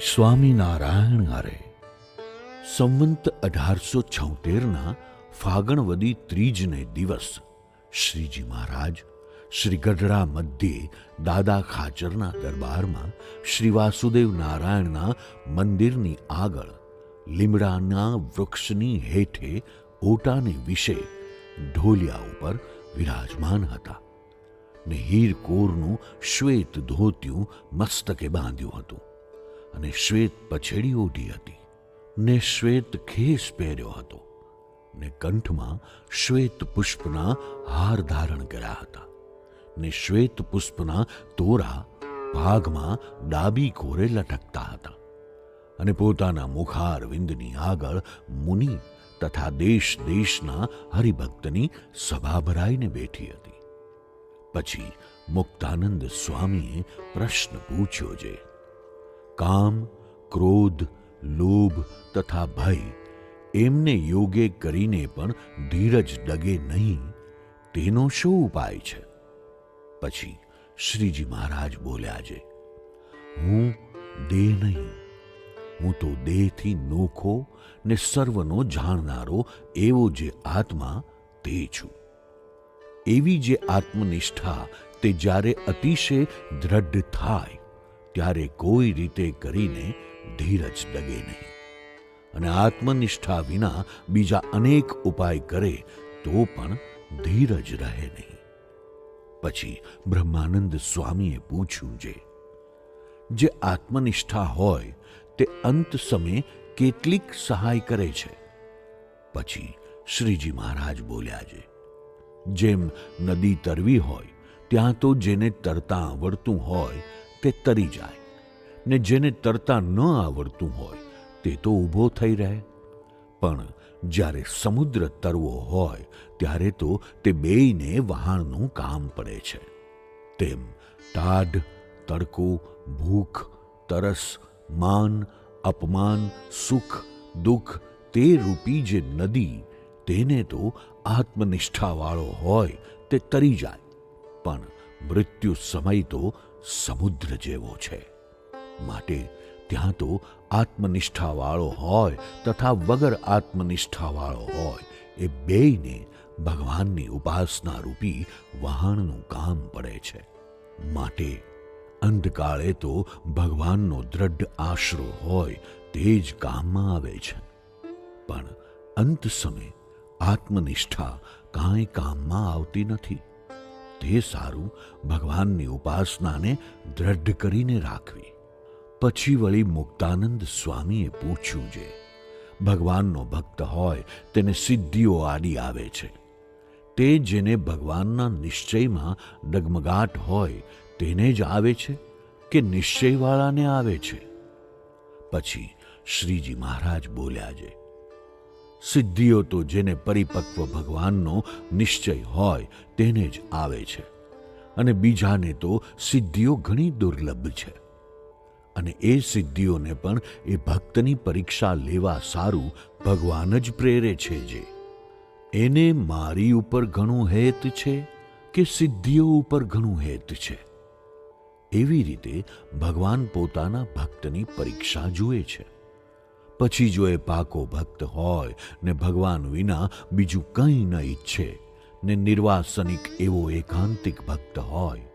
સ્વામિનારાયણ હરે. સંવંત 1876ના ફાગણવદી ત્રીજને દિવસ શ્રીજી મહારાજ શ્રી ગઢડા મધ્યે દાદા ખાચરના દરબારમાં શ્રી વાસુદેવ નારાયણના મંદિરની આગળ લીમડાના વૃક્ષની હેઠે ઓટાને વિશે ઢોલિયા ઉપર વિરાજમાન હતા ને હીરકોરનું શ્વેત ધોતિયું મસ્તકે બાંધ્યું હતું અને શ્વેત પછેડી ઓઢી હતી ને શ્વેત ખેસ પહેર્યો હતો ને કંઠમાં શ્વેત પુષ્પના હાર ધારણ કર્યા હતા ને શ્વેત પુષ્પના તોરા ભાગમાં ડાબી કોરે લટકતા હતા અને પોતાના મુખારવિંદની આગળ મુનિ તથા દેશ દેશના હરિભક્તની સભા ભરાઈને બેઠી હતી. પછી મુક્તાનંદ સ્વામીએ પ્રશ્ન પૂછ્યો છે, કામ, ક્રોધ, લોભ તથા ભય એમને યોગે કરીને પણ ધીરજ ડગે નહીં, તેનો શું ઉપાય છે? પછી શ્રીજી મહારાજ બોલ્યા છે, હું દેહ નહીં, હું તો દેહથી નોખો ને સર્વનો જાણનારો એવો જે આત્મા તે છું. એવી જે આત્મનિષ્ઠા તે જ્યારે અતિશય દ્રઢ થાય ત્યારે કોઈ રીતે કરીને ધીરજ ડગે નહીં, અને આત્મનિષ્ઠા વિના બીજા અનેક ઉપાય કરે તો પણ ધીરજ રહે નહીં. પછી બ્રહ્માનંદ સ્વામીએ પૂછ્યું છે, જે આત્મનિષ્ઠા હોય તે અંત સમયે કેટલીક સહાય કરે છે? પછી શ્રીજી મહારાજ બોલ્યા છે, જેમ નદી તરવી હોય ત્યાં તો જેને તરતા આવડતું હોય તે તરી જાય, ને જેને તરતા ન આવડતું હોય તે તો ઊભો થઈ રહે. પણ જ્યારે સમુદ્ર તરવો હોય ત્યારે તો તે બેયને વહાણનું કામ પડે છે. તેમ ટાઢ, તડકો, ભૂખ, તરસ, માન, અપમાન, સુખ, દુઃખ તે રૂપી જે નદી, તેને તો આત્મનિષ્ઠાવાળો હોય તે તરી જાય, પણ મૃત્યુ સમય તો સમુદ્ર જેવો છે. માટે ત્યાં તો આત્મનિષ્ઠાવાળો હોય તથા વગર આત્મનિષ્ઠાવાળો હોય એ બેયને ભગવાનની ઉપાસના રૂપી વહાણનું કામ પડે છે. માટે અંધકાળે તો ભગવાનનો દ્રઢ આશરો હોય તે જ કામમાં આવે છે, પણ અંત સમયે આત્મનિષ્ઠા કાંઈ કામમાં આવતી નથી. તે સારું ભગવાનની ઉપાસનાને દ્રઢ કરીને રાખવી. પછી વળી મુક્તાનંદ સ્વામીએ પૂછ્યું છે, ભગવાનનો ભક્ત હોય તેને સિદ્ધિઓ આડી આવે છે, તે જેને ભગવાનના નિશ્ચયમાં ડગમગાટ હોય તેને જ આવે છે કે નિશ્ચયવાળાને આવે છે? પછી શ્રીજી મહારાજ બોલ્યા છે, સિદ્ધિઓ તો જેને પરિપક્વ ભગવાનનો નિશ્ચય હોય તેને જ આવે છે, અને બીજાને તો સિદ્ધિઓ ઘણી દુર્લભ છે. અને એ સિદ્ધિઓને પણ એ ભક્તની પરીક્ષા લેવા સારું ભગવાન જ પ્રેરે છે. જે એને મારી ઉપર ઘણું હેત છે કે સિદ્ધિઓ ઉપર ઘણું હેત છે, એવી રીતે ભગવાન પોતાના ભક્તની પરીક્ષા જુએ છે. પછી જો એ પાકો ભક્ત હોય ને ભગવાન વિના બીજું કંઈ ન ઈચ્છે ને નિર્વાસનિક એવો એકાંતિક ભક્ત હોય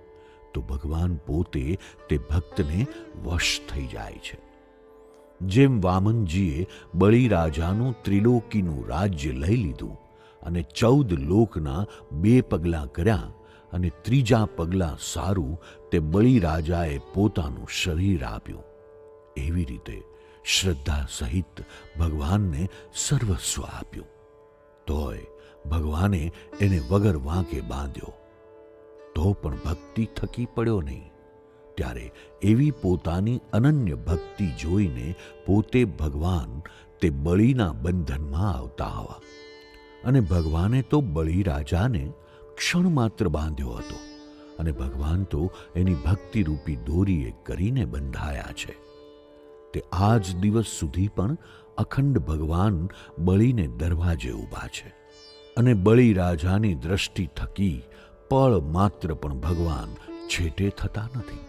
તો ભગવાન પોતે તે ભક્તને વશ થઈ જાય છે. જેમ વામનજીએ બળીરાજાનું ત્રિલોકીનું રાજ્ય લઈ લીધું અને 14 લોકના 2 પગલાં કર્યા, અને ત્રીજા પગલાં સારું તે બળીરાજાએ પોતાનું શરીર આપ્યું, એવી રીતે શ્રદ્ધા સહિત ભગવાનને સર્વસ્વ આપ્યું. તોય ભગવાને એને વગર વાંકે બાંધ્યો, તો પણ ભક્તિ થકી પડ્યો નહીં. ત્યારે એવી પોતાની અનન્ય ભક્તિ જોઈને પોતે ભગવાન તે બળીના બંધનમાં આવતા હવા, અને ભગવાને તો બળીરાજાને ક્ષણ માત્ર બાંધ્યો હતો, અને ભગવાન તો એની ભક્તિરૂપી દોરીએ કરીને બંધાયા છે. તે આજ દિવસ સુધી પણ અખંડ ભગવાન બળીને દરવાજે ઊભા છે, અને બળીરાજાની દ્રષ્ટિ થકી પળ માત્ર પણ ભગવાન છેટે થતા નથી.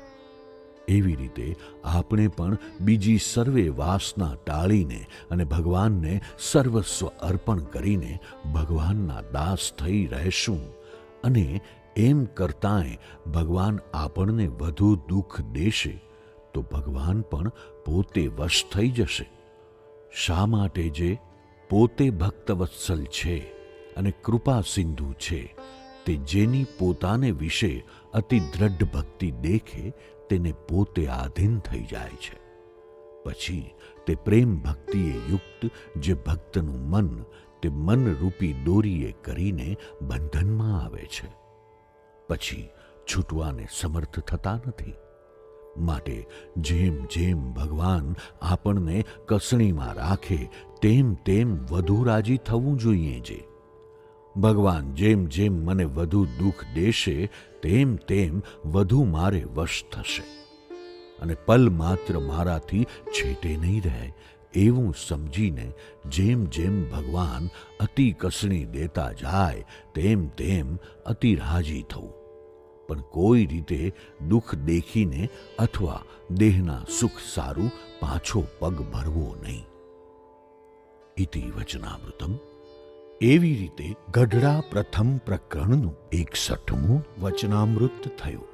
એવી રીતે આપણે પણ બીજી સર્વે વાસના ટાળીને અને ભગવાનને સર્વસ્વ અર્પણ કરીને ભગવાનના દાસ થઈ રહેશું અને એમ કરતાંય ભગવાન આપણને વધુ દુઃખ દેશે તો ભગવાન પણ પોતે વશ થઈ જશે. શા માટે? જે પોતે ભક્તવત્સલ છે અને કૃપા સિંધુ છે, તે જેની પોતાને વિશે અતિ દ્રઢ ભક્તિ દેખે તેને પોતે આધીન થઈ જાય છે. પછી તે પ્રેમ ભક્તિએ યુક્ત જે ભક્તનું મન તે મનરૂપી દોરીએ કરીને બંધનમાં આવે છે. પછી છૂટવાને સમર્થ થતા નથી. માટે જેમ જેમ ભગવાન આપણને કસણીમાં રાખે તેમ તેમ વધુ રાજી થવું જોઈએ. જે ભગવાન જેમ જેમ મને વધુ દુઃખ દેશે તેમ તેમ વધુ મારે વશ થશે અને પલ માત્ર મારાથી છેટે નહીં રહે એવું સમજીને જેમ જેમ ભગવાન અતિ કસણી દેતા જાય તેમ તેમ અતિ રાજી થવું, પણ કોઈ રીતે દુઃખ દેખીને અથવા દેહના સુખ સારું પાછો પગ ભરવો નહીં. ઇતિ વચનામૃતમ. એવી રીતે ગઢડા પ્રથમ પ્રકરણનું 61મું વચનામૃત થયું.